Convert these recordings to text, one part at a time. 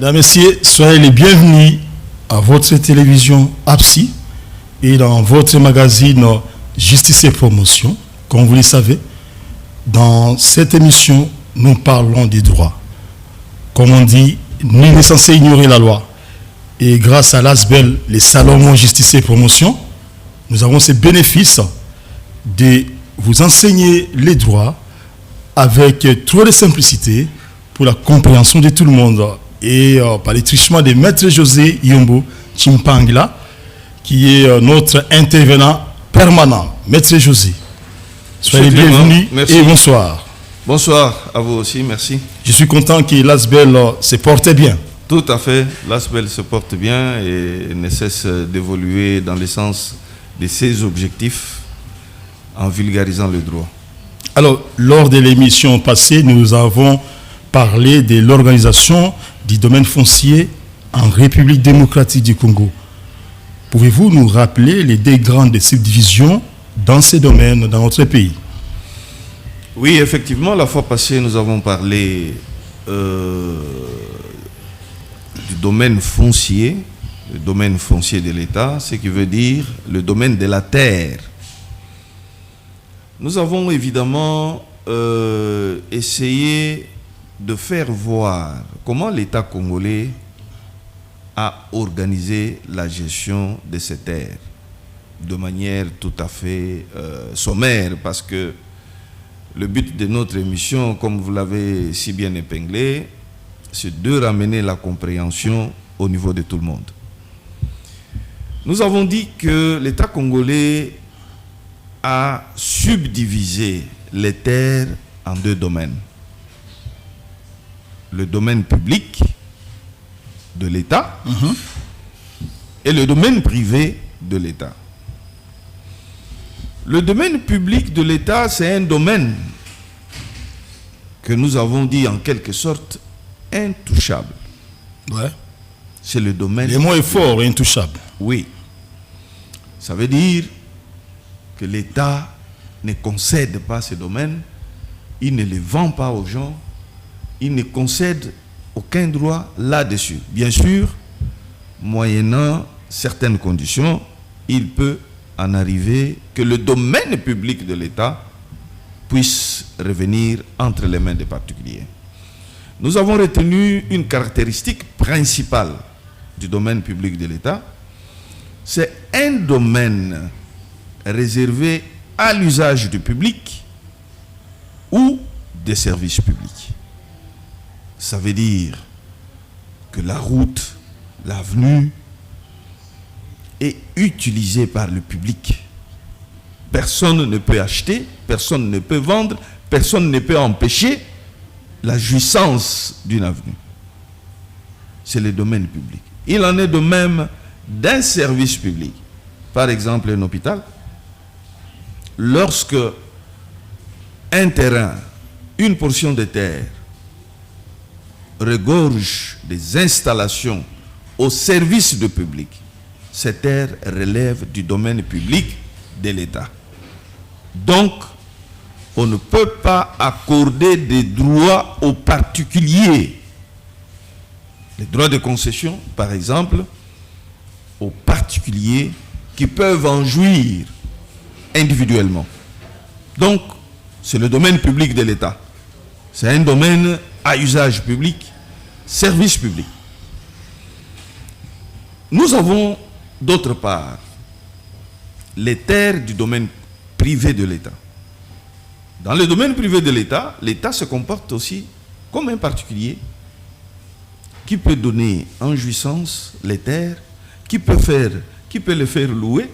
Mesdames, Messieurs, soyez les bienvenus à votre télévision APSI et dans votre magazine Justice et Promotion. Comme vous le savez, dans cette émission, nous parlons des droits. Comme on dit, nul n'est censé ignorer la loi. Et grâce à l'ASBEL, les Salomon Justice et Promotion, nous avons ce bénéfice de vous enseigner les droits avec trop de simplicité pour la compréhension de tout le monde. Et par les truchements de Maître José Yombo Chimpangla, qui est notre intervenant permanent. Maître José, soyez bienvenus et bonsoir. Bonsoir à vous aussi, merci. Je suis content que l'ASBEL se porte bien. Tout à fait, l'ASBEL se porte bien et ne cesse d'évoluer dans le sens de ses objectifs en vulgarisant le droit. Alors, lors de l'émission passée, nous avons parlé de l'organisation du domaine foncier en République démocratique du Congo. Pouvez-vous nous rappeler les deux grandes subdivisions dans ces domaines dans notre pays? Oui, effectivement, la fois passée, nous avons parlé du domaine foncier, le domaine foncier de l'État, ce qui veut dire le domaine de la terre. Nous avons évidemment essayé de faire voir comment l'État congolais a organisé la gestion de ces terres de manière tout à fait sommaire, parce que le but de notre émission, comme vous l'avez si bien épinglé, c'est de ramener la compréhension au niveau de tout le monde. Nous avons dit que l'État congolais a subdivisé les terres en deux domaines. Le domaine public de l'État et le domaine privé de l'État. Le domaine public de l'État, c'est un domaine que nous avons dit en quelque sorte intouchable. Ouais. C'est le domaine... Le mot est fort, intouchable. Oui. Ça veut dire que l'État ne concède pas ce domaine, il ne le vend pas aux gens, il ne concède aucun droit là-dessus. Bien sûr, moyennant certaines conditions, il peut en arriver que le domaine public de l'État puisse revenir entre les mains des particuliers. Nous avons retenu une caractéristique principale du domaine public de l'État. C'est un domaine réservé à l'usage du public ou des services publics. Ça veut dire que la route, l'avenue est utilisée par le public. Personne ne peut acheter, personne ne peut vendre, personne ne peut empêcher la jouissance d'une avenue. C'est le domaine public. Il en est de même d'un service public. Par exemple, un hôpital. Lorsque un terrain, une portion de terre, regorge des installations au service du public, cette terre relève du domaine public de l'État. Donc, on ne peut pas accorder des droits aux particuliers. Les droits de concession, par exemple, aux particuliers qui peuvent en jouir individuellement. Donc, c'est le domaine public de l'État. C'est un domaine à usage public, service public. Nous avons, d'autre part, les terres du domaine privé de l'État. Dans le domaine privé de l'État, l'État se comporte aussi comme un particulier qui peut donner en jouissance les terres, qui peut le faire louer,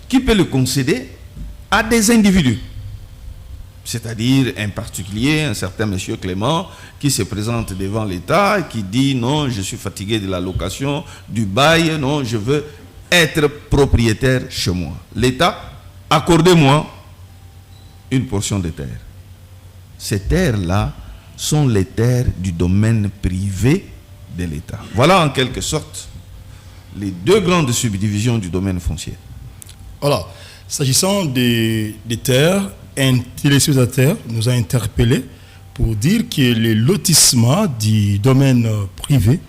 qui peut le concéder à des individus. C'est-à-dire un particulier, un certain monsieur Clément, qui se présente devant l'État et qui dit non, je suis fatigué de la location, du bail, non, je veux être propriétaire chez moi. L'État, accordez-moi une portion de terre. Ces terres-là sont les terres du domaine privé de l'État. Voilà en quelque sorte les deux grandes subdivisions du domaine foncier. Voilà. S'agissant des terres, un téléspectateur nous a interpellé pour dire que le lotissement du domaine privé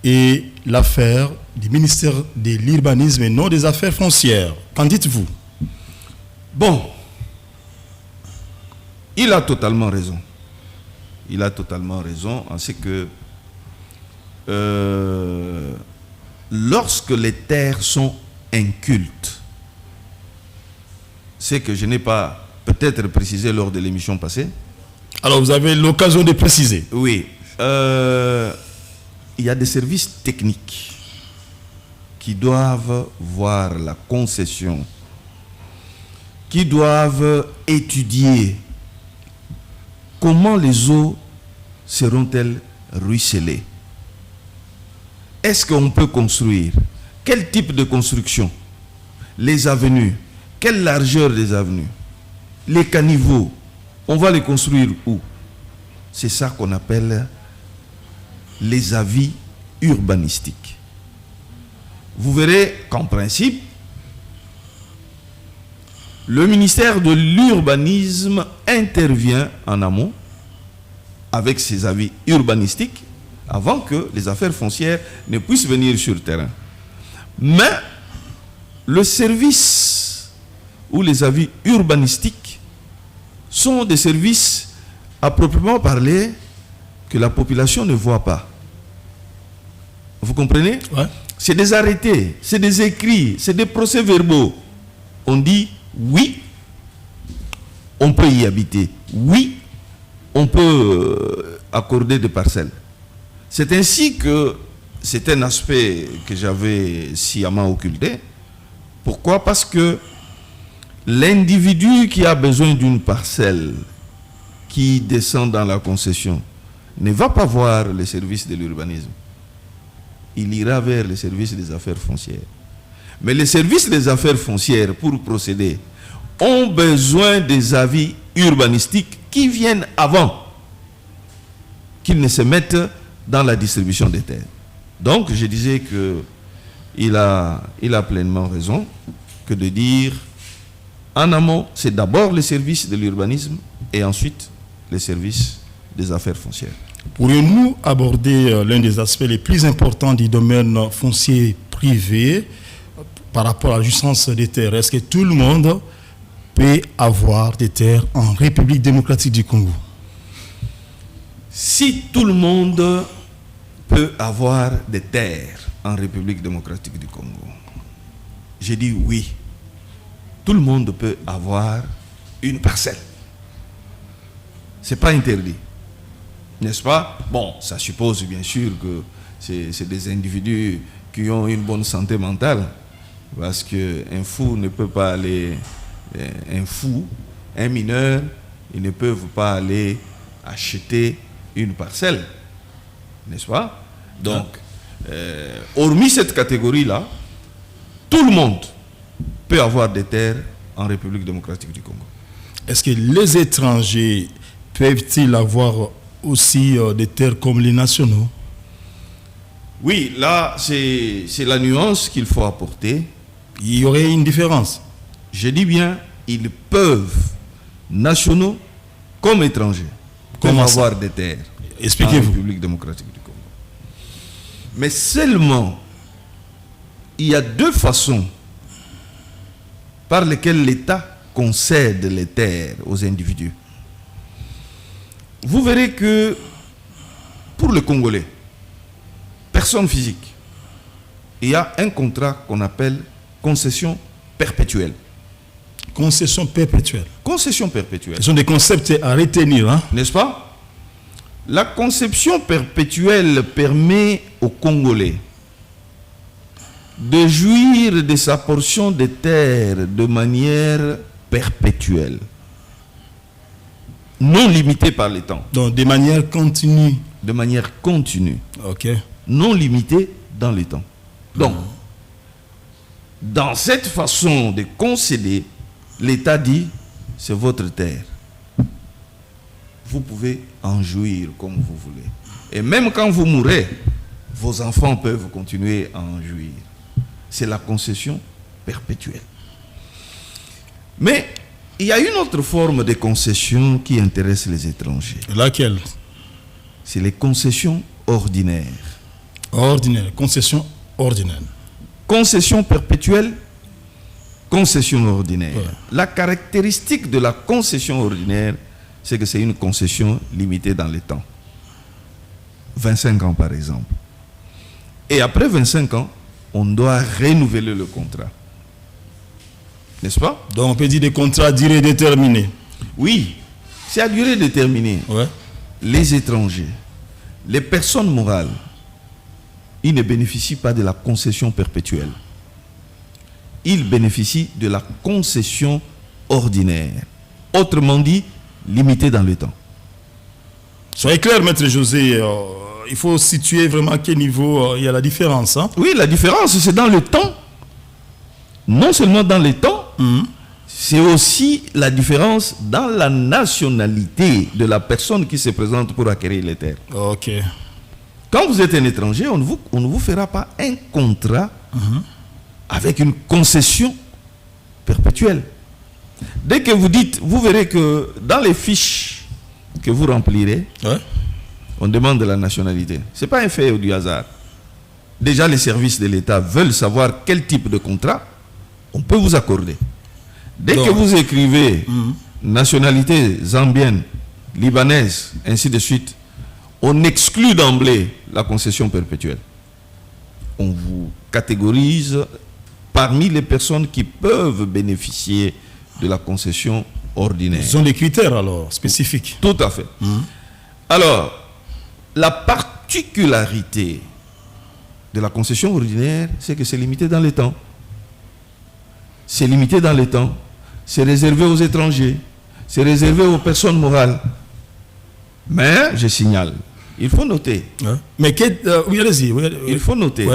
est l'affaire du ministère de l'Urbanisme et non des Affaires foncières. Qu'en dites-vous? Bon, il a totalement raison. Il a totalement raison en ce que lorsque les terres sont incultes, c'est que je n'ai pas peut-être précisé lors de l'émission passée. Alors vous avez l'occasion de préciser. Oui. Il y a des services techniques qui doivent voir la concession, qui doivent étudier comment les eaux seront-elles ruisselées. Est-ce qu'on peut construire? Quel type de construction? Les avenues. Quelle largeur des avenues? Les caniveaux. On va les construire où? C'est ça qu'on appelle les avis urbanistiques. Vous verrez qu'en principe, le ministère de l'Urbanisme intervient en amont avec ses avis urbanistiques avant que les affaires foncières ne puissent venir sur le terrain. Mais le service ou les avis urbanistiques sont des services à proprement parler que la population ne voit pas. Vous comprenez? Ouais. C'est des arrêtés, c'est des écrits, c'est des procès-verbaux. On dit oui, on peut y habiter. Oui, on peut accorder des parcelles. C'est ainsi que c'est un aspect que j'avais sciemment occulté. Pourquoi? Parce que l'individu qui a besoin d'une parcelle qui descend dans la concession ne va pas voir les services de l'urbanisme. Il ira vers les services des affaires foncières. Mais les services des affaires foncières, pour procéder, ont besoin des avis urbanistiques qui viennent avant qu'ils ne se mettent dans la distribution des terres. Donc, je disais qu'il a pleinement raison que de dire, en amont, c'est d'abord les services de l'urbanisme et ensuite les services des affaires foncières. Pourrions-nous aborder l'un des aspects les plus importants du domaine foncier privé par rapport à la jouissance des terres? Est-ce que tout le monde peut avoir des terres en République démocratique du Congo? Si tout le monde peut avoir des terres en République démocratique du Congo, j'ai dit oui. Tout le monde peut avoir une parcelle. Ce n'est pas interdit. N'est-ce pas? Bon, ça suppose bien sûr que c'est des individus qui ont une bonne santé mentale. Parce qu'un fou ne peut pas aller... un mineur, ils ne peuvent pas aller acheter une parcelle. N'est-ce pas? Donc, hormis cette catégorie-là, tout le monde peut avoir des terres en République démocratique du Congo. Est-ce que les étrangers peuvent-ils avoir aussi des terres comme les nationaux? Oui, là, c'est la nuance qu'il faut apporter. Il y aurait une différence. Je dis bien, ils peuvent, nationaux comme étrangers, comme avoir des terres en République démocratique du Congo. Mais seulement, il y a deux façons par lesquelles l'État concède les terres aux individus. Vous verrez que pour le Congolais, personne physique, il y a un contrat qu'on appelle concession perpétuelle. Concession perpétuelle. Concession perpétuelle. Ce sont des concepts à retenir, hein? N'est-ce pas? La conception perpétuelle permet aux Congolais de jouir de sa portion de terre de manière perpétuelle, non limitée par le temps. Donc, de manière continue. De manière continue. Ok. Non limitée dans le temps. Donc, dans cette façon de concéder, l'État dit, c'est votre terre. Vous pouvez en jouir comme vous voulez. Et même quand vous mourrez, vos enfants peuvent continuer à en jouir. C'est la concession perpétuelle. Mais il y a une autre forme de concession qui intéresse les étrangers. Laquelle? C'est les concessions ordinaires. Ordinaire, concession ordinaire. Concession perpétuelle, concession ordinaire. Ouais. La caractéristique de la concession ordinaire, c'est que c'est une concession limitée dans le temps. 25 ans par exemple. Et après 25 ans, on doit renouveler le contrat. N'est-ce pas? Donc on peut dire des contrats à durée déterminée. Oui, c'est à durée déterminée. Ouais. Les étrangers, les personnes morales, ils ne bénéficient pas de la concession perpétuelle. Ils bénéficient de la concession ordinaire. Autrement dit, limitée dans le temps. Soyez clair, Maître José, il faut situer vraiment à quel niveau il y a la différence. Hein? Oui, la différence, c'est dans le temps. Non seulement dans le temps, c'est aussi la différence dans la nationalité de la personne qui se présente pour acquérir les terres. Ok. Quand vous êtes un étranger, on ne vous fera pas un contrat avec une concession perpétuelle. Dès que vous dites, vous verrez que dans les fiches que vous remplirez, Ouais. on demande de la nationalité. Ce n'est pas un fait du hasard. Déjà, les services de l'État veulent savoir quel type de contrat on peut vous accorder. Dès que vous écrivez nationalité zambienne, libanaise, ainsi de suite, on exclut d'emblée la concession perpétuelle. On vous catégorise parmi les personnes qui peuvent bénéficier de la concession ordinaire. Ce sont des critères alors spécifiques. Tout à fait. Alors, la particularité de la concession ordinaire, c'est que c'est limité dans le temps. C'est limité dans le temps. C'est réservé aux étrangers. C'est réservé aux personnes morales. Mais, je signale, il faut noter. Ouais. Mais oui, allez-y. Oui, Il faut noter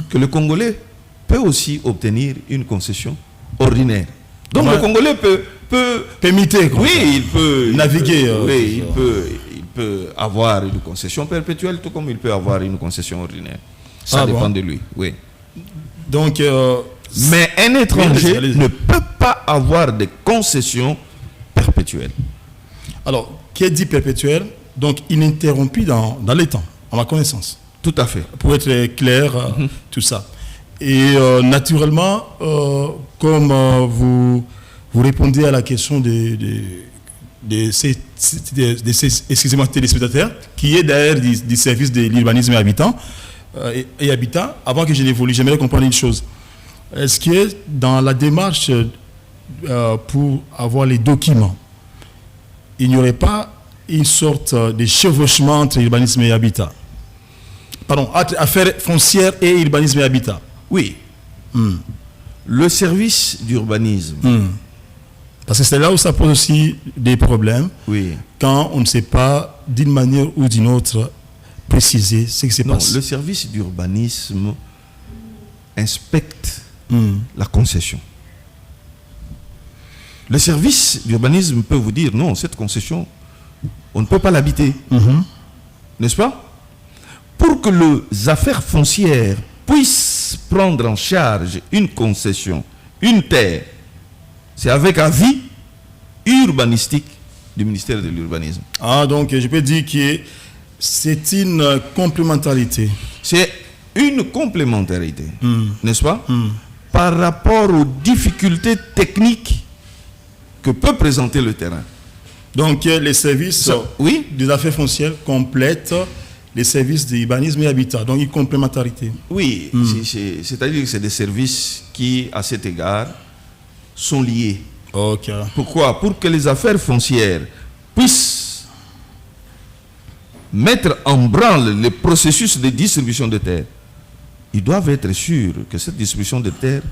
que le Congolais peut aussi obtenir une concession ordinaire. Donc le Congolais peut imiter. Oui, il peut naviguer. Oui, il peut avoir une concession perpétuelle, tout comme il peut avoir une concession ordinaire. Ça dépend de lui. Oui. Donc, mais un étranger allez-y. ne peut pas avoir de concession perpétuelle. Alors, qui est dit perpétuel, donc ininterrompu dans les temps, à ma connaissance. Tout à fait. Pour être clair, tout ça. Et naturellement, comme vous répondez à la question de ces excusez-moi, téléspectateurs, qui est d'ailleurs du service de l'urbanisme et habitat, avant que je n'évolue, j'aimerais comprendre une chose. Est-ce que dans la démarche pour avoir les documents, il n'y aurait pas une sorte de chevauchement entre urbanisme et habitat? Pardon, affaires foncières et urbanisme et habitat. Oui. Le service d'urbanisme. Parce que c'est là où ça pose aussi des problèmes. Oui. Quand on ne sait pas d'une manière ou d'une autre préciser ce qui se passe. Le service d'urbanisme inspecte la concession. Le service d'urbanisme peut vous dire non, cette concession, on ne peut pas l'habiter. N'est-ce pas? Pour que les affaires foncières puissent prendre en charge une concession, une terre, c'est avec avis urbanistique du ministère de l'Urbanisme. Ah, donc je peux dire que c'est une complémentarité. C'est une complémentarité, n'est-ce pas? Par rapport aux difficultés techniques que peut présenter le terrain. Donc les services des affaires foncières complètent les services d'urbanisme et habitat, donc une complémentarité. Oui, c'est-à-dire que c'est des services qui, à cet égard, sont liés. Okay. Pourquoi? Pour que les affaires foncières puissent mettre en branle le processus de distribution de terres, ils doivent être sûrs que cette distribution de terres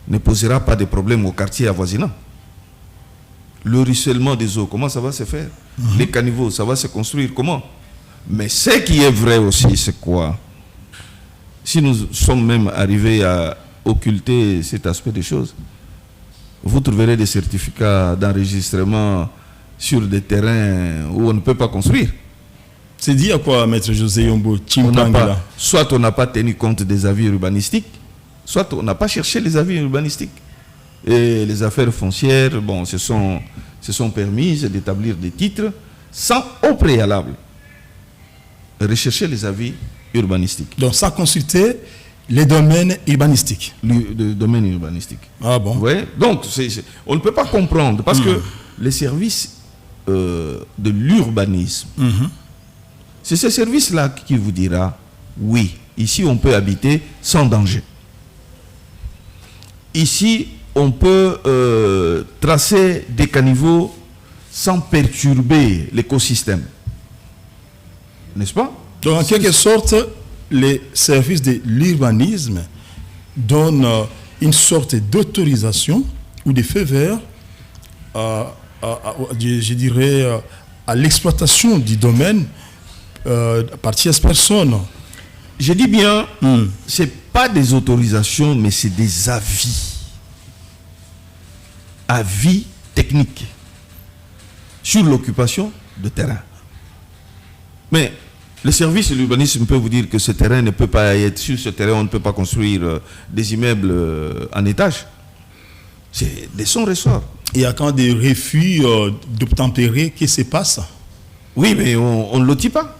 ne posera pas de problème au quartier avoisinant. Le ruissellement des eaux, comment ça va se faire? Les caniveaux, ça va se construire comment? Mais ce qui est vrai aussi, c'est quoi? Si nous sommes même arrivés à occulter cet aspect des choses, vous trouverez des certificats d'enregistrement sur des terrains où on ne peut pas construire. C'est dit à quoi, Maître José Yombo? Soit on n'a pas tenu compte des avis urbanistiques, soit on n'a pas cherché les avis urbanistiques. et les affaires foncières, bon, se sont permises d'établir des titres sans au préalable rechercher les avis urbanistiques. Donc, ça consulter les domaines urbanistiques. Le domaine urbanistique. Ah bon? Oui. Donc, on ne peut pas comprendre parce que les services de l'urbanisme, c'est ce service-là qui vous dira oui, ici on peut habiter sans danger. Ici, on peut tracer des caniveaux sans perturber l'écosystème. N'est-ce pas? Donc, en quelque sorte, les services de l'urbanisme donnent une sorte d'autorisation ou de feu vert, je dirais, à l'exploitation du domaine par tierce personne. Je dis bien, ce n'est pas des autorisations, mais c'est des avis. Avis techniques sur l'occupation de terrain. Mais le service de l'urbanisme peut vous dire que ce terrain ne peut pas être, sur ce terrain on ne peut pas construire des immeubles en étage. C'est de son ressort. Il y a quand des refus d'obtempérer, qu'est-ce qui se passe? Oui, mais on ne lotit pas.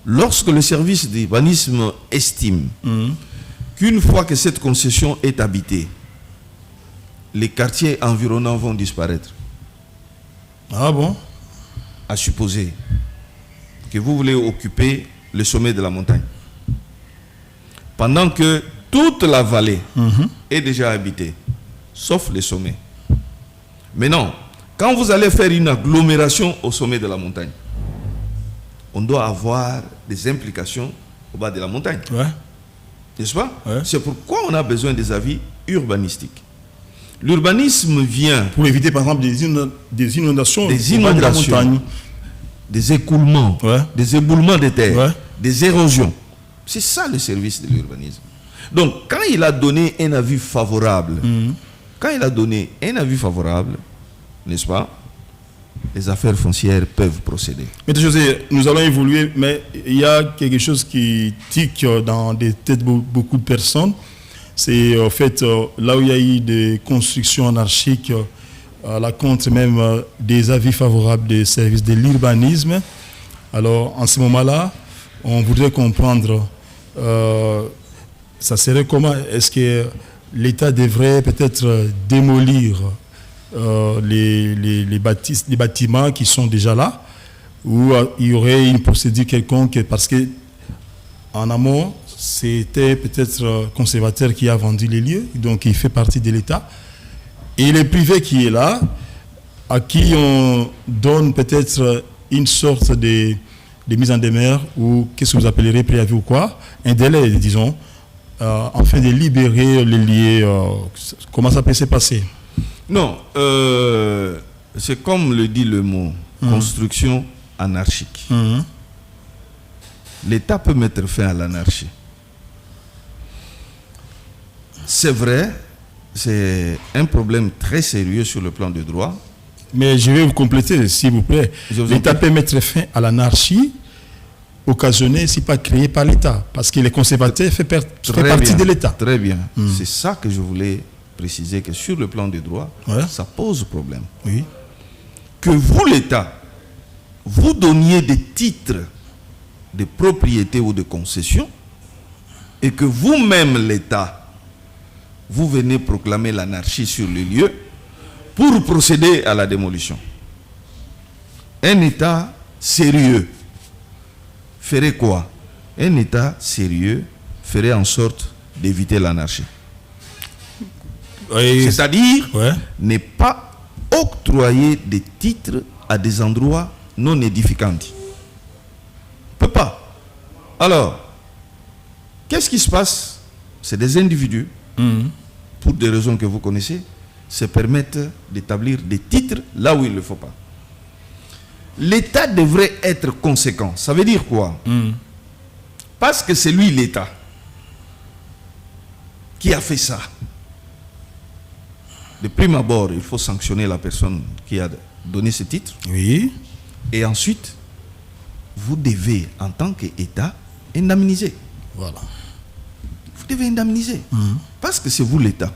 Lorsque le service d'urbanisme estime qu'une fois que cette concession est habitée, les quartiers environnants vont disparaître. Ah bon? À supposer que vous voulez occuper le sommet de la montagne, pendant que toute la vallée est déjà habitée, sauf le sommet. Mais non, quand vous allez faire une agglomération au sommet de la montagne, on doit avoir des implications au bas de la montagne. Ouais. N'est-ce pas? Ouais. C'est pourquoi on a besoin des avis urbanistiques. L'urbanisme vient... Pour éviter, par exemple, des inondations. Des au bas de la inondations. montagne. Des écoulements, Ouais. des éboulements de terre, Ouais. des érosions. C'est ça le service de l'urbanisme. Donc, quand il a donné un avis favorable, n'est-ce pas, les affaires foncières peuvent procéder. Mais José, nous allons évoluer, mais il y a quelque chose qui tique dans des têtes de beaucoup de personnes. C'est en fait là où il y a eu des constructions anarchiques à la contre même des avis favorables des services de l'urbanisme. Alors en ce moment-là, on voudrait comprendre, ça serait comment? Est-ce que l'État devrait peut-être démolir les bâtiments qui sont déjà là, ou il y aurait une procédure quelconque, parce que en amont, c'était peut-être conservateur qui a vendu les lieux, donc il fait partie de l'État. Et le privé qui est là, à qui on donne peut-être une sorte de mise en demeure, ou qu'est-ce que vous appellerez préavis ou quoi, un délai, disons, afin de libérer les lieux. Comment ça peut se passer? Non, c'est comme le dit le mot, construction anarchique. L'État peut mettre fin à l'anarchie. C'est vrai, c'est un problème très sérieux sur le plan du droit. Mais je vais vous compléter, s'il vous plaît. L'État peut mettre fin à l'anarchie occasionnée, si pas créée par l'État, parce que les conservateurs fait partie de l'État. Très bien. C'est ça que je voulais préciser, que sur le plan du droit, ça pose problème. Oui. Que vous, l'État, vous donniez des titres de propriété ou de concession, et que vous-même, l'État, vous venez proclamer l'anarchie sur les lieux pour procéder à la démolition. Un État sérieux ferait quoi? Un État sérieux ferait en sorte d'éviter l'anarchie. C'est-à-dire ne pas octroyer des titres à des endroits non édificants. On ne peut pas. Alors, qu'est-ce qui se passe? C'est des individus, pour des raisons que vous connaissez, se permettent d'établir des titres là où il ne le faut pas. L'État devrait être conséquent. Ça veut dire quoi? Parce que c'est lui, l'État, qui a fait ça. De prime abord, il faut sanctionner la personne qui a donné ce titre. Oui. Et ensuite, vous devez, en tant qu'État, indemniser. Voilà. Vous devez indemniser. Parce que c'est vous l'État.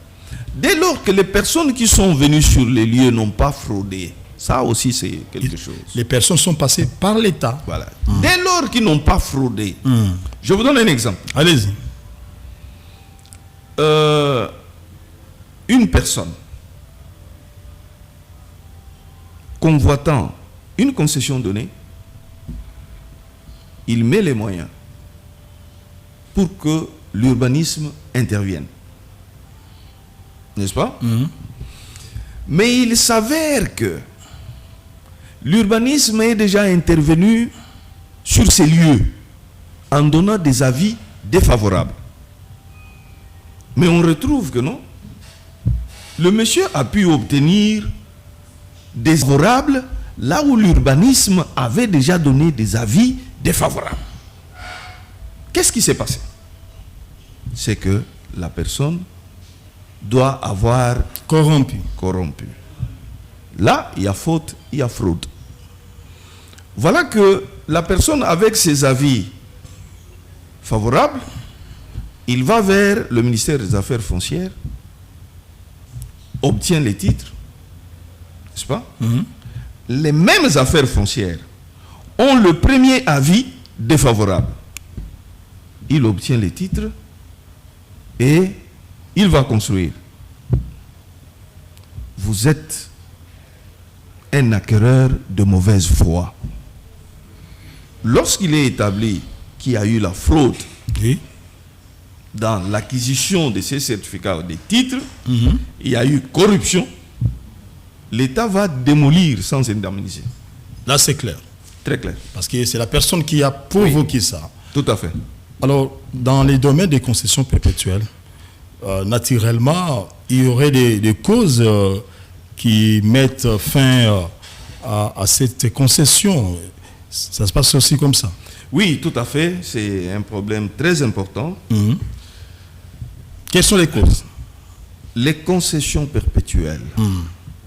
Dès lors que les personnes qui sont venues sur les lieux n'ont pas fraudé, ça aussi c'est quelque chose. Les personnes sont passées par l'État. Voilà. Dès lors qu'ils n'ont pas fraudé, je vous donne un exemple. Allez-y. Une personne convoitant une concession donnée, il met les moyens pour que l'urbanisme intervienne. N'est-ce pas? Mais il s'avère que l'urbanisme est déjà intervenu sur ces lieux en donnant des avis défavorables. Mais on retrouve que non. Le monsieur a pu obtenir des favorables là où l'urbanisme avait déjà donné des avis défavorables. Qu'est-ce qui s'est passé? C'est que la personne doit avoir corrompu. Là, il y a faute, il y a fraude. Voilà que la personne avec ses avis favorables, il va vers le ministère des Affaires foncières, obtient les titres, n'est-ce pas? Les mêmes affaires foncières ont le premier avis défavorable. Il obtient les titres et il va construire. Vous êtes un acquéreur de mauvaise foi. Lorsqu'il est établi qu'il y a eu la fraude dans l'acquisition de ces certificats ou des titres, il y a eu corruption, l'État va démolir sans indemniser. Là, c'est clair. Très clair. Parce que c'est la personne qui a provoqué ça. Tout à fait. Alors, dans les domaines des concessions perpétuelles, naturellement, il y aurait des causes qui mettent fin à cette concession. Ça se passe aussi comme ça. Oui, tout à fait. C'est un problème très important. Quelles sont les causes? Les concessions perpétuelles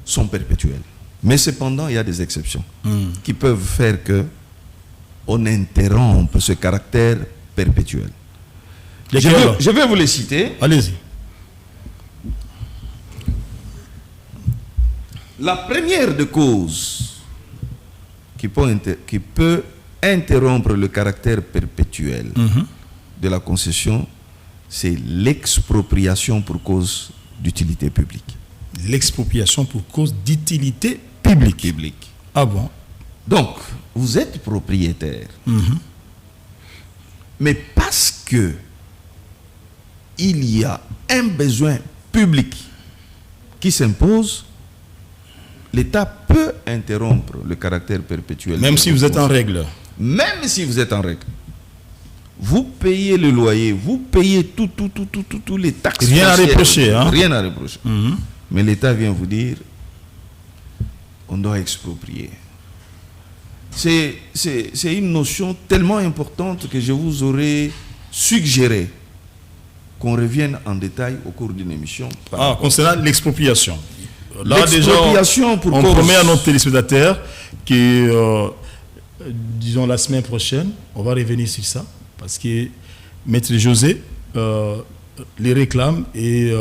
sont perpétuelles. Mais cependant, il y a des exceptions qui peuvent faire que on interrompe ce caractère perpétuel. Je vais vous les citer. Allez-y. La première des causes qui peut interrompre le caractère perpétuel de la concession, c'est l'expropriation pour cause d'utilité publique. L'expropriation pour cause d'utilité publique. Ah bon? Donc, vous êtes propriétaire. Mais parce que il y a un besoin public qui s'impose, l'État peut interrompre le caractère perpétuel. Même si vous êtes en règle. Même si vous êtes en règle. Vous payez le loyer, vous payez tous les taxes. Rien à reprocher. Rien à reprocher. Mais l'État vient vous dire, on doit exproprier. C'est une notion tellement importante que je vous aurais suggéré qu'on revienne en détail au cours d'une émission. Concernant l'expropriation. Là, l'expropriation déjà, on promet à nos téléspectateurs que, disons, la semaine prochaine, on va revenir sur ça. Parce que Maître José les réclame et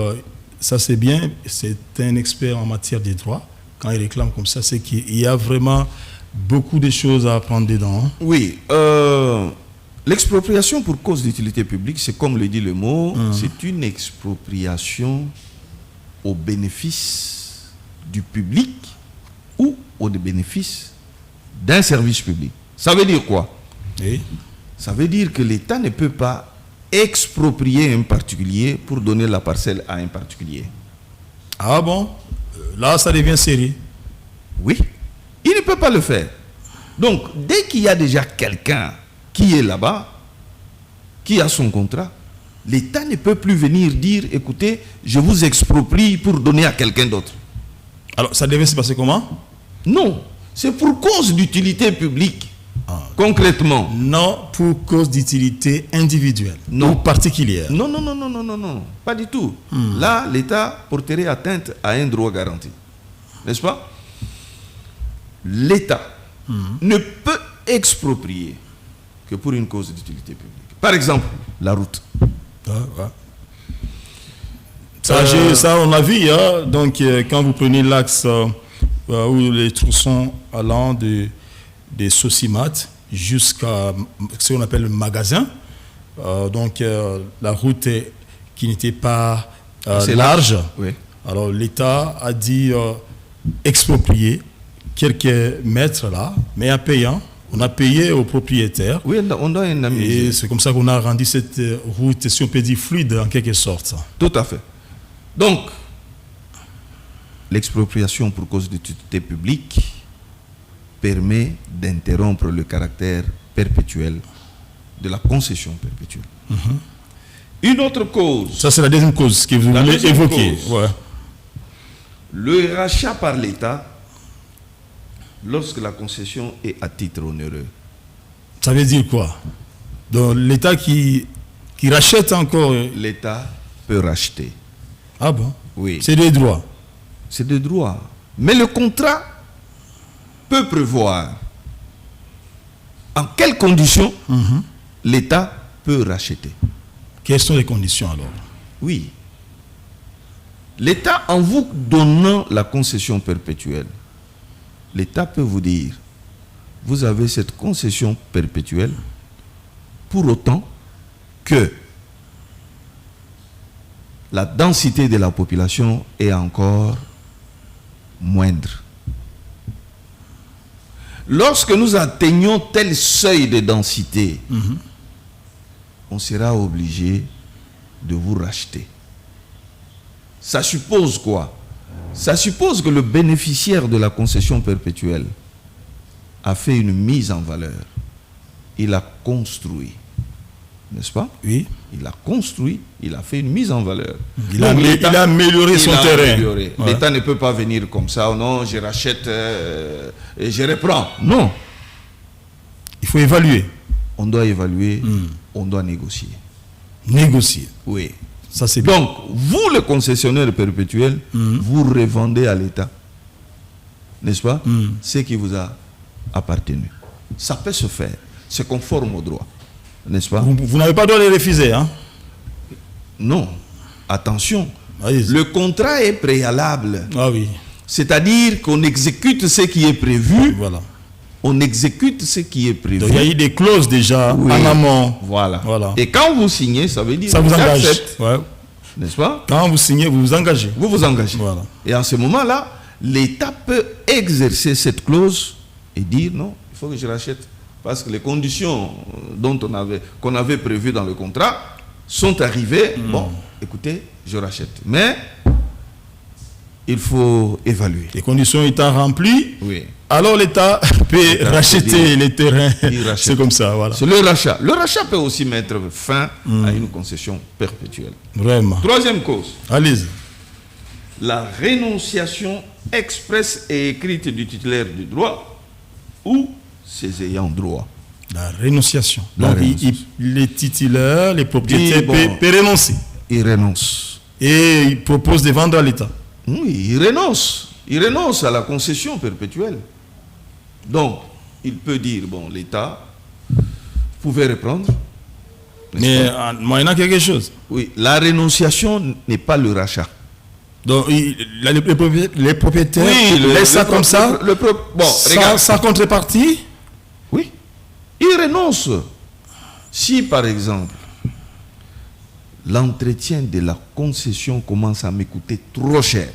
ça c'est bien, c'est un expert en matière des droits. Quand il réclame comme ça, c'est qu'il y a vraiment beaucoup de choses à apprendre dedans. Oui, l'expropriation pour cause d'utilité publique, c'est comme le dit le mot, c'est une expropriation au bénéfice du public ou au bénéfice d'un service public. Ça veut dire quoi? Ça veut dire que l'État ne peut pas exproprier un particulier pour donner la parcelle à un particulier. Ah bon? Là, ça devient sérieux. Oui, il ne peut pas le faire. Donc, dès qu'il y a déjà quelqu'un qui est là-bas, qui a son contrat, l'État ne peut plus venir dire, écoutez, je vous exproprie pour donner à quelqu'un d'autre. Alors, ça devait se passer comment? Non, c'est pour cause d'utilité publique. Concrètement. Non, pour cause d'utilité individuelle ou particulière. Non, pas du tout. Là, l'État porterait atteinte à un droit garanti. N'est-ce pas? L'État ne peut exproprier que pour une cause d'utilité publique. Par exemple, la route. Ça, on a vu. Hein? Donc, quand vous prenez l'axe où les tronçons allant des Sosimat jusqu'à ce qu'on appelle le magasin, donc la route qui n'était pas large. Oui. Alors, l'État a dit exproprier quelques mètres là, mais en payant. On a payé aux propriétaires. Oui, on doit indemniser. Et c'est comme ça qu'on a rendu cette route, si on peut dire, fluide en quelque sorte. Tout à fait. Donc, l'expropriation pour cause d'utilité publique permet d'interrompre le caractère perpétuel de la concession perpétuelle. Une autre cause. Ça, c'est la deuxième cause que vous voulez évoquer. Ouais. Le rachat par l'État lorsque la concession est à titre onéreux. Ça veut dire quoi? Donc, l'État qui rachète encore. L'État peut racheter. Ah bon? Oui. C'est des droits. C'est des droits. Mais le contrat peut prévoir en quelles conditions l'État peut racheter. Quelles sont les conditions alors? Oui. L'État, en vous donnant la concession perpétuelle, l'État peut vous dire, vous avez cette concession perpétuelle pour autant que la densité de la population est encore moindre. Lorsque nous atteignons tel seuil de densité, on sera obligé de vous racheter. Ça suppose quoi? Ça suppose que le bénéficiaire de la concession perpétuelle a fait une mise en valeur. Il a construit. N'est-ce pas? Oui. Il a construit, il a fait une mise en valeur. Il a amélioré son terrain. Ouais. L'État ne peut pas venir comme ça. Oh non, je rachète et je reprends. Non. Il faut évaluer. On doit évaluer, on doit négocier. Négocier. Oui. Ça, c'est bien. Donc, vous, le concessionnaire perpétuel, vous revendez à l'État, n'est-ce pas, ce qui vous a appartenu. Ça peut se faire. C'est conforme au droit, n'est-ce pas? Vous n'avez pas le droit de les refuser, hein? Non. Attention. Allez-y. Le contrat est préalable. Ah oui. C'est-à-dire qu'on exécute ce qui est prévu. Voilà. On exécute ce qui est prévu. Donc, il y a eu des clauses déjà en amont. Voilà. Et quand vous signez, ça veut dire ça vous engage. Ouais. N'est-ce pas? Quand vous signez, vous vous engagez. Vous vous engagez. Voilà. Et en ce moment-là, l'État peut exercer cette clause et dire non, il faut que je rachète. Parce que les conditions qu'on avait prévues dans le contrat sont arrivées. Bon, écoutez, je rachète. Mais il faut évaluer. Les conditions étant remplies, oui. Alors l'État peut racheter les terrains. C'est comme ça, voilà. C'est le rachat. Le rachat peut aussi mettre fin à une concession perpétuelle. Vraiment. Troisième cause. Allez-y. La rénonciation expresse et écrite du titulaire du droit ou ses ayants droit. La rénonciation. Donc les titulaires, les propriétaires peuvent renoncer. Ils renoncent. Et ils proposent de vendre à l'État. Oui, ils renoncent. Ils renoncent à la concession perpétuelle. Donc, il peut dire, bon, l'État pouvait reprendre. Mais en moyennant quelque chose. Oui, la rénonciation n'est pas le rachat. Donc, les propriétaires laissent ça comme ça, sans contrepartie. Oui, ils renoncent. Si, par exemple, l'entretien de la concession commence à m'écouter trop cher,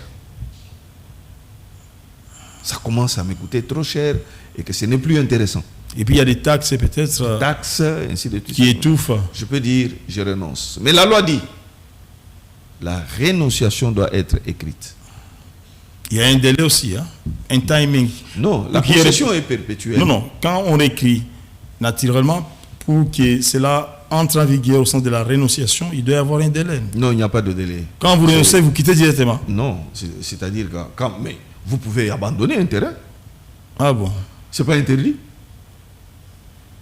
ça commence à m'écouter trop cher et que ce n'est plus intéressant. Et puis il y a des taxes peut-être taxes, ainsi de suite, qui étouffent. Je peux dire, je renonce. Mais la loi dit, la rénonciation doit être écrite. Il y a un délai aussi, hein? Un timing. Non, la concession est perpétuelle. Non, quand on écrit, naturellement, pour que cela entre en vigueur au sens de la rénonciation, il doit y avoir un délai. Non, il n'y a pas de délai. Quand vous renoncez, vous quittez directement. Non, c'est-à-dire que mais vous pouvez abandonner un terrain. Ah bon? C'est pas interdit.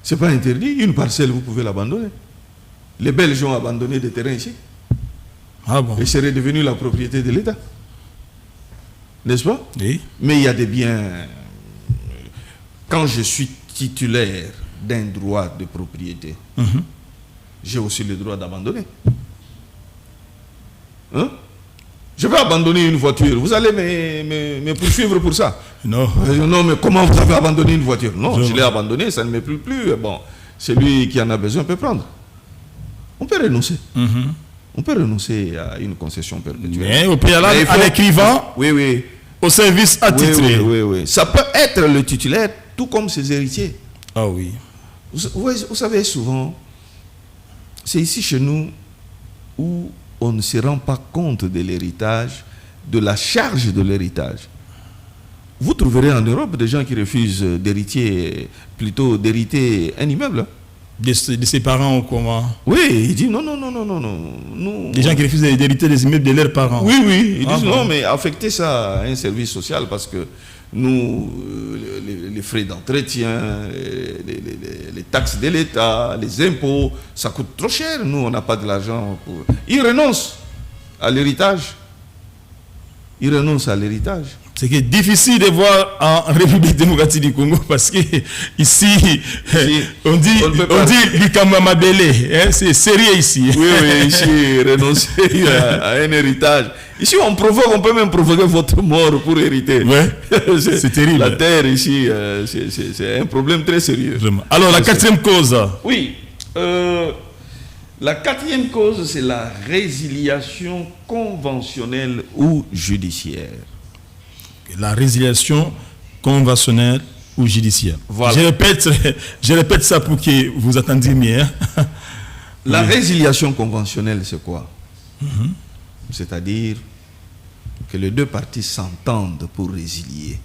C'est pas interdit. Une parcelle, vous pouvez l'abandonner. Les Belges ont abandonné des terrains ici. Ah bon? Et seraient devenus la propriété de l'État. N'est-ce pas? Oui. Mais il y a des biens. Quand je suis titulaire d'un droit de propriété, j'ai aussi le droit d'abandonner. Hein? Je vais abandonner une voiture. Vous allez me poursuivre pour ça? Non. Non, mais comment vous avez abandonné une voiture? Non, je l'ai abandonnée, ça ne me plaît plus. Bon, celui qui en a besoin peut prendre. On peut renoncer. On peut renoncer à une concession perpétuelle. Mais au préalable, à l'écrivain, oui. au service attitré. Oui. Ça peut être le titulaire, tout comme ses héritiers. Ah oui. Vous savez, souvent, c'est ici chez nous où on ne se rend pas compte de l'héritage, de la charge de l'héritage. Vous trouverez en Europe des gens qui refusent d'hériter un immeuble. De ses parents ou comment? Oui, ils disent non. Nous, des gens qui refusent d'hériter des immeubles de leurs parents. Oui. Ils disent non, mais affectez ça à un service social parce que nous, les frais d'entretien, les taxes de l'État, les impôts, ça coûte trop cher. Nous, on n'a pas de l'argent pour... Ils renoncent à l'héritage. C'est difficile de voir en République démocratique du Congo parce que ici, on dit Likamamabele, c'est sérieux ici. Oui, ici, renoncer à un héritage. Ici, on peut même provoquer votre mort pour hériter. Ouais, c'est terrible. La terre ici, c'est un problème très sérieux. Vraiment. Alors, la quatrième cause. Oui. La quatrième cause, c'est la résiliation conventionnelle ou judiciaire. La résiliation conventionnelle ou judiciaire. Voilà. Je répète ça pour que vous attendiez mieux. La résiliation conventionnelle, c'est quoi? C'est-à-dire que les deux parties s'entendent pour résilier.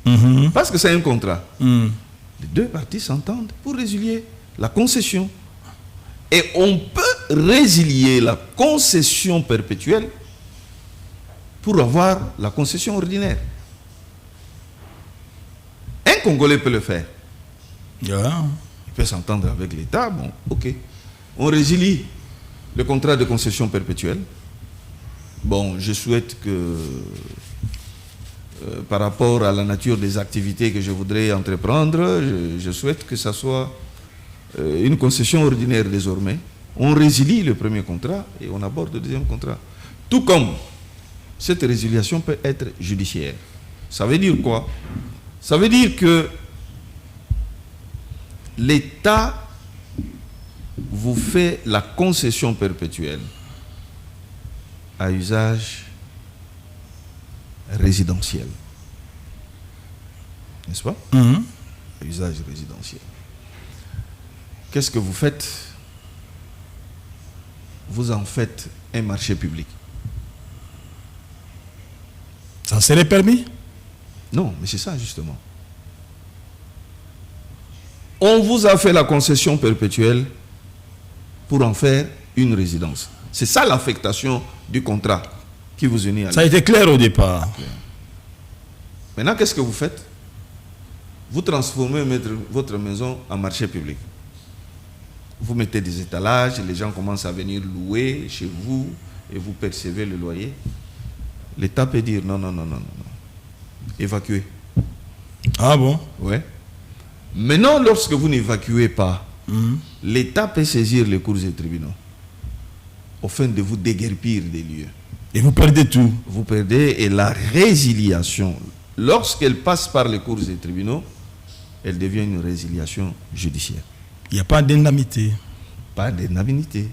Parce que c'est un contrat. Les deux parties s'entendent pour résilier la concession. Et on peut résilier la concession perpétuelle pour avoir la concession ordinaire. Un Congolais peut le faire. Yeah. Il peut s'entendre avec l'État. Bon, ok. On résilie le contrat de concession perpétuelle. Bon, je souhaite que, par rapport à la nature des activités que je voudrais entreprendre, je souhaite que ça soit une concession ordinaire désormais. On résilie le premier contrat et on aborde le deuxième contrat. Tout comme cette résiliation peut être judiciaire. Ça veut dire quoi? Ça veut dire que l'État vous fait la concession perpétuelle à usage résidentiel. N'est-ce pas? À usage résidentiel. Qu'est-ce que vous faites? Vous en faites un marché public. Ça serait permis? Non, mais c'est ça justement. On vous a fait la concession perpétuelle pour en faire une résidence. C'est ça l'affectation du contrat qui vous unit à Ça a été clair au départ. Maintenant, qu'est-ce que vous faites? Vous transformez votre maison en marché public. Vous mettez des étalages, les gens commencent à venir louer chez vous et vous percevez le loyer. L'État peut dire non. Évacuez. Ah bon? Ouais. Maintenant, lorsque vous n'évacuez pas, l'État peut saisir les cours et tribunaux afin de vous déguerpir des lieux. Et vous perdez tout. Vous perdez, et la résiliation, lorsqu'elle passe par les cours et tribunaux, elle devient une résiliation judiciaire. Il n'y a pas d'indemnité. Pas d'indemnité,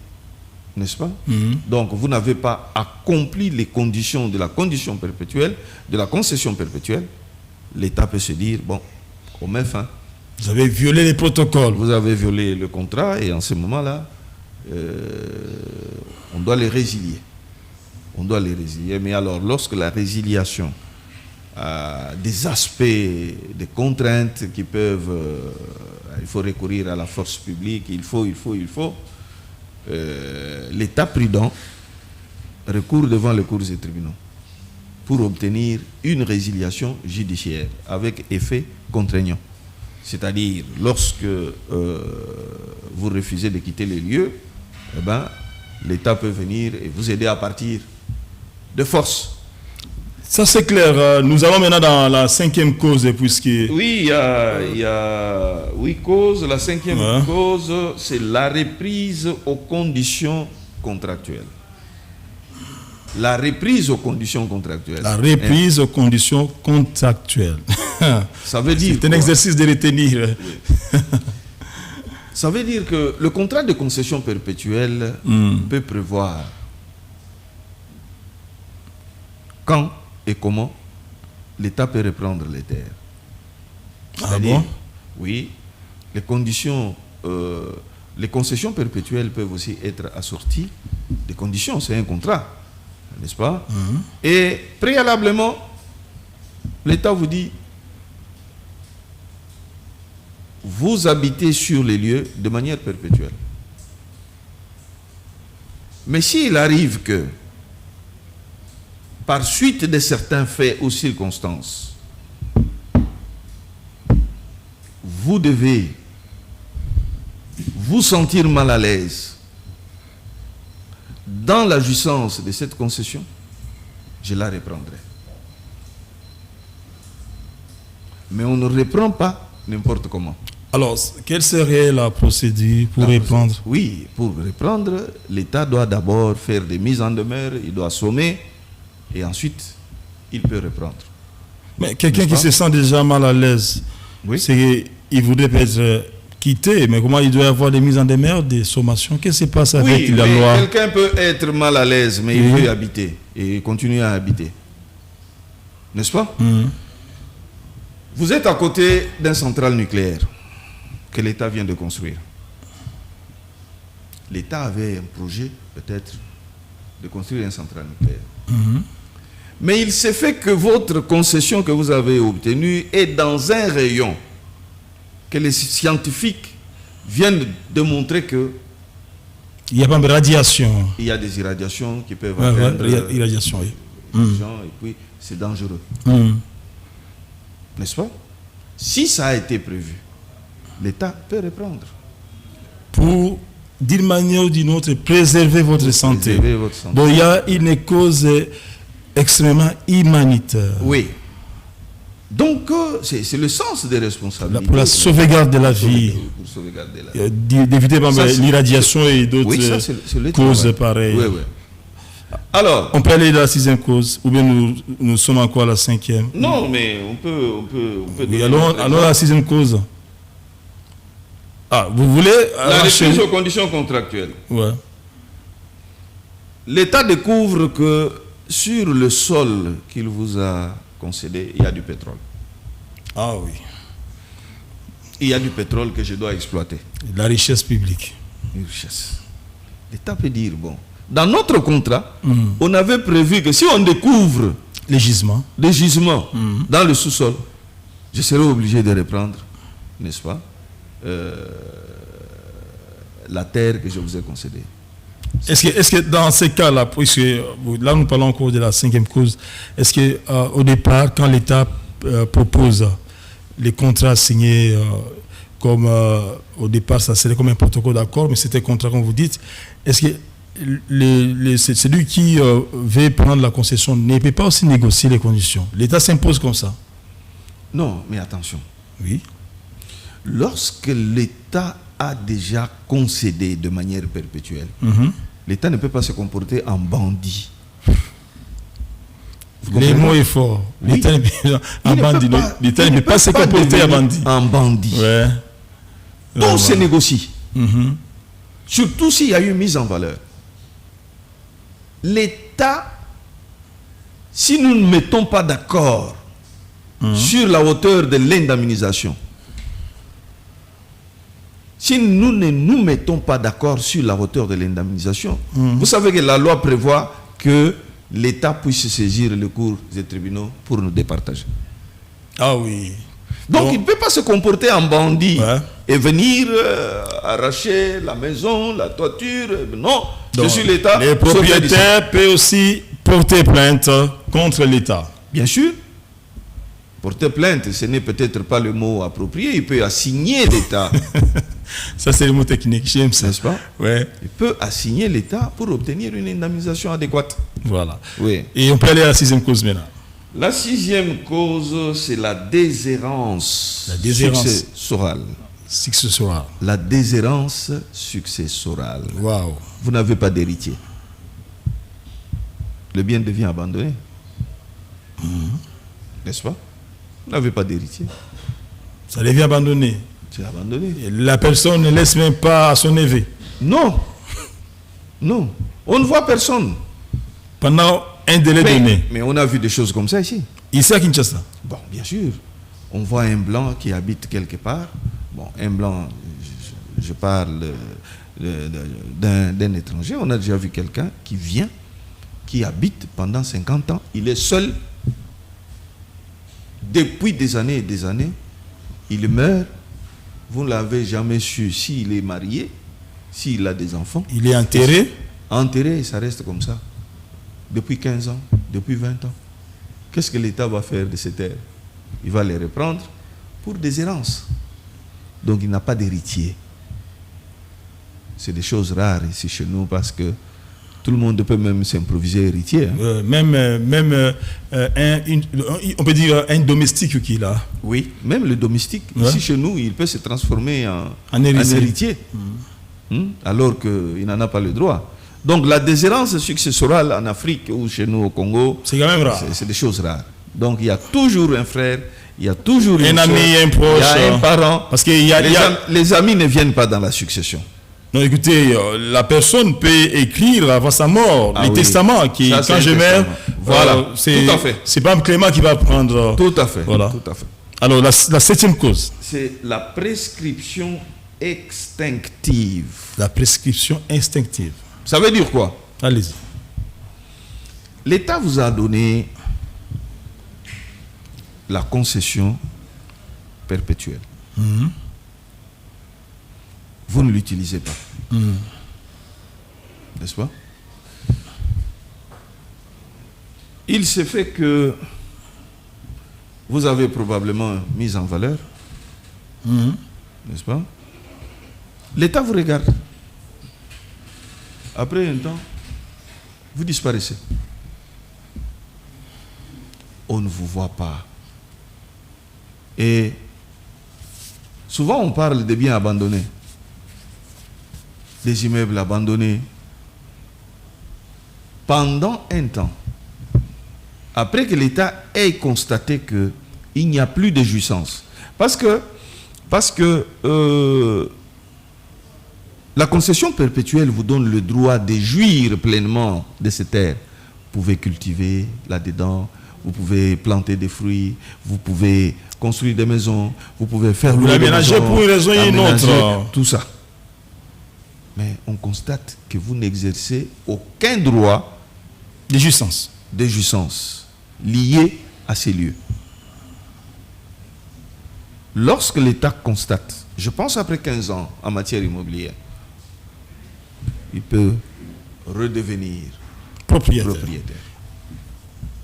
n'est-ce pas? Donc, vous n'avez pas accompli les conditions de la condition perpétuelle, de la concession perpétuelle. L'État peut se dire, bon, on met fin. Vous avez violé les protocoles. Vous avez violé le contrat et en ce moment-là, on doit les résilier. On doit les résilier. Mais alors, lorsque la résiliation a des aspects, des contraintes qui peuvent... il faut recourir à la force publique, il faut. L'État prudent recourt devant les cours et tribunaux pour obtenir une résiliation judiciaire avec effet contraignant. C'est-à-dire, lorsque vous refusez de quitter les lieux, eh ben, l'État peut venir et vous aider à partir de force. Ça c'est clair. Nous allons maintenant dans la cinquième cause, puisque... Oui, il y a 8 causes. La cinquième cause, c'est la reprise aux conditions contractuelles. La reprise aux conditions contractuelles. La reprise aux conditions contractuelles. Ça veut dire c'est un exercice de retenir. Oui. Ça veut dire que le contrat de concession perpétuelle peut prévoir quand et comment l'État peut reprendre les terres. Ah bon? Oui, les conditions, les concessions perpétuelles peuvent aussi être assorties des conditions, c'est un contrat, n'est-ce pas? Et préalablement, l'État vous dit, vous habitez sur les lieux de manière perpétuelle. Mais s'il arrive que, par suite de certains faits ou circonstances, vous devez vous sentir mal à l'aise dans la jouissance de cette concession, je la reprendrai. Mais on ne reprend pas n'importe comment. Alors, quelle serait la procédure pour reprendre? Oui, pour reprendre, l'État doit d'abord faire des mises en demeure, il doit sommer, et ensuite, il peut reprendre. Mais quelqu'un qui se sent déjà mal à l'aise, oui, c'est qu'il voudrait être quitté, mais comment il doit y avoir des mises en demeure, des sommations? Qu'est-ce qui se passe avec la loi? Quelqu'un peut être mal à l'aise, mais il veut habiter, et continuer à habiter. N'est-ce pas? Vous êtes à côté d'une centrale nucléaire que l'État vient de construire. L'État avait un projet, peut-être, de construire une centrale nucléaire. Mais il s'est fait que votre concession que vous avez obtenue est dans un rayon que les scientifiques viennent de montrer que il n'y a pas de radiation. Il y a des irradiations qui peuvent atteindre irradiation, oui. Et puis c'est dangereux. N'est-ce pas? Si ça a été prévu, l'État peut reprendre. Pour, d'une manière ou d'une autre, préserver votre santé. Préserver votre santé. Donc il y a une cause extrêmement humanitaire. Oui. Donc c'est le sens des responsabilités. Pour la sauvegarde de la vie. Pour sauvegarder la vie. D'éviter l'irradiation et d'autres causes pareilles. Oui, oui. Alors, on peut aller à la 6e cause, ou bien nous sommes encore à la 5e. Non, mais on peut oui, allons à la 6e cause. Ah, vous voulez la reprise aux conditions contractuelles. Ouais. L'État découvre que sur le sol qu'il vous a concédé, il y a du pétrole. Ah oui. Il y a du pétrole que je dois exploiter. La richesse publique. Une richesse. L'État peut dire, bon, dans notre contrat, on avait prévu que si on découvre les gisements dans le sous-sol, je serai obligé de reprendre, n'est-ce pas, la terre que je vous ai concédée. Est-ce que dans ces cas-là, puisque là nous parlons encore de la 5e cause, est-ce que au départ, quand l'État propose les contrats signés comme au départ, ça serait comme un protocole d'accord, mais c'était un contrat comme vous dites, est-ce que celui qui veut prendre la concession ne peut pas aussi négocier les conditions? L'État s'impose comme ça? Non, mais attention. Oui. Lorsque l'État a déjà concédé de manière perpétuelle, l'État ne peut pas se comporter en bandit. Les mots est fort. L'État ne peut pas se comporter en bandit. En bandit. Ouais. Tout se négocie. Surtout s'il y a eu mise en valeur. L'État, si nous ne mettons pas d'accord sur la hauteur de l'indemnisation, si nous ne nous mettons pas d'accord sur la hauteur de l'indemnisation, vous savez que la loi prévoit que l'État puisse saisir le cours des tribunaux pour nous départager. Ah oui. Donc il ne peut pas se comporter en bandit et venir arracher la maison, la toiture. Non, donc, je suis l'État. Les propriétaires peuvent aussi porter plainte contre l'État. Bien sûr. Porter plainte, ce n'est peut-être pas le mot approprié. Il peut assigner l'État. Ça, c'est le mot technique. J'aime ça. N'est-ce pas? Ouais. Il peut assigner l'État pour obtenir une indemnisation adéquate. Voilà. Oui. Et on peut aller à la 6e cause maintenant. La 6e cause, c'est la déshérence. La déshérence successorale. Successorale. La déshérence successorale. Waouh. Vous n'avez pas d'héritier. le bien devient abandonné. N'est-ce pas? Vous n'avez pas d'héritier. Ça devient abandonné. C'est abandonné. Et la personne ne laisse même pas à son évêque. Non. Non. On ne voit personne. Pendant un délai donné. Mais on a vu des choses comme ça ici. Ici à Kinshasa. Bon, bien sûr. On voit un blanc qui habite quelque part. Bon, un blanc, je parle d'un étranger. On a déjà vu quelqu'un qui vient, qui habite pendant 50 ans. Il est seul. Depuis des années et des années. Il meurt. Vous ne l'avez jamais su s'il est marié, s'il a des enfants. Il est enterré. Enterré, ça reste comme ça. Depuis 15 ans, depuis 20 ans. Qu'est-ce que l'État va faire de ces terres? Il va les reprendre pour des errances. Donc il n'a pas d'héritier. C'est des choses rares ici chez nous parce que tout le monde peut même s'improviser héritier. Hein. On peut dire un domestique qu'il a. Oui, même le domestique, ici chez nous, il peut se transformer en héritier. Alors qu'il n'en a pas le droit. Donc la déshérence successorale en Afrique ou chez nous au Congo, c'est quand même rare. C'est des choses rares. Donc il y a toujours un frère, il y a toujours un ami, un proche, il y a un parent. Parce que les amis ne viennent pas dans la succession. Non, écoutez, la personne peut écrire avant sa mort les testaments qui, ça, quand je meurs, voilà, tout à fait. C'est pas Clément qui va prendre. Tout à fait. Voilà. Tout à fait. Alors, la septième cause. C'est la prescription instinctive. La prescription instinctive. Ça veut dire quoi? Allez-y. L'État vous a donné la concession perpétuelle. Vous ne l'utilisez pas. N'est-ce pas? Il se fait que vous avez probablement mis en valeur. N'est-ce pas? L'État vous regarde. Après un temps, vous disparaissez. On ne vous voit pas. Et souvent on parle des biens abandonnés. Des immeubles abandonnés. Pendant un temps, après que l'État ait constaté qu'il n'y a plus de jouissance. Parce que la concession perpétuelle vous donne le droit de jouir pleinement de ces terres. Vous pouvez cultiver là-dedans, vous pouvez planter des fruits, vous pouvez construire des maisons, vous pouvez faire... Vous l'aménager pour une raison et une autre. Tout ça. Mais on constate que vous n'exercez aucun droit de jouissance lié à ces lieux. Lorsque l'État constate, je pense après 15 ans en matière immobilière, il peut redevenir propriétaire.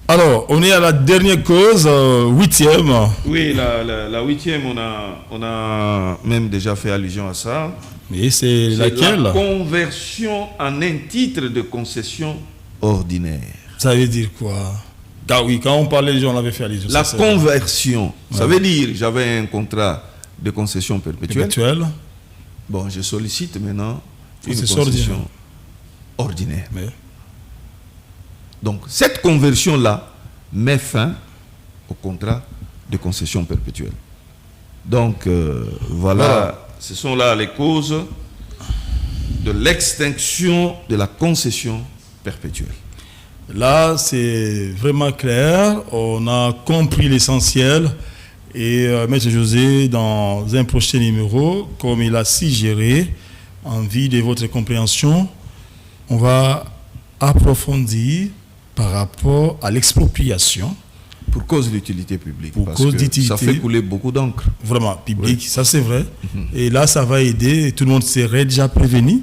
Alors, on est à la dernière cause, 8e. Oui, la 8e, on a même déjà fait allusion à ça. Mais c'est laquelle? La conversion en un titre de concession ordinaire. Ça veut dire quoi? Ah oui, quand on parlait, on avait fait allusion. La conversion, ça veut dire, j'avais un contrat de concession perpétuelle. Bon, je sollicite maintenant une concession ordinaire. Mais... Donc, cette conversion-là met fin au contrat de concession perpétuelle. Donc, voilà, ce sont là les causes de l'extinction de la concession perpétuelle. Là, c'est vraiment clair. On a compris l'essentiel. Et Maître José, dans un prochain numéro, comme il a suggéré, en vue de votre compréhension, on va approfondir par rapport à l'expropriation. Pour cause d'utilité publique. Pour cause d'utilité. Ça fait couler beaucoup d'encre. Vraiment, public, ça c'est vrai. Et là, ça va aider. Tout le monde serait déjà prévenu.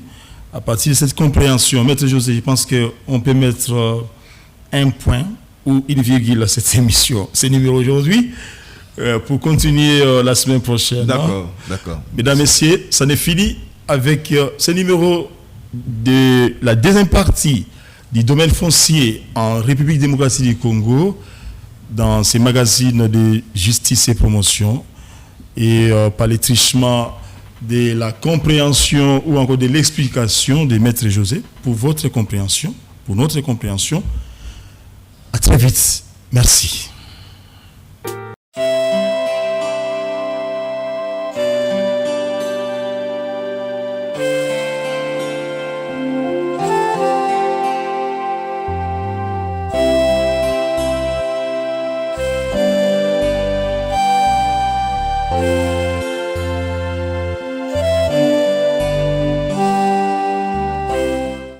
À partir de cette compréhension, Maître José, je pense qu'on peut mettre un point ou une virgule à cette émission, ce numéro aujourd'hui, pour continuer la semaine prochaine. D'accord, d'accord. Mesdames, Messieurs, ça n'est fini avec ce numéro de la deuxième partie du domaine foncier en République démocratique du Congo, dans ces magazines de justice et promotion, et par les trichements de la compréhension ou encore de l'explication de Maître José, pour votre compréhension, pour notre compréhension, À très vite. Merci.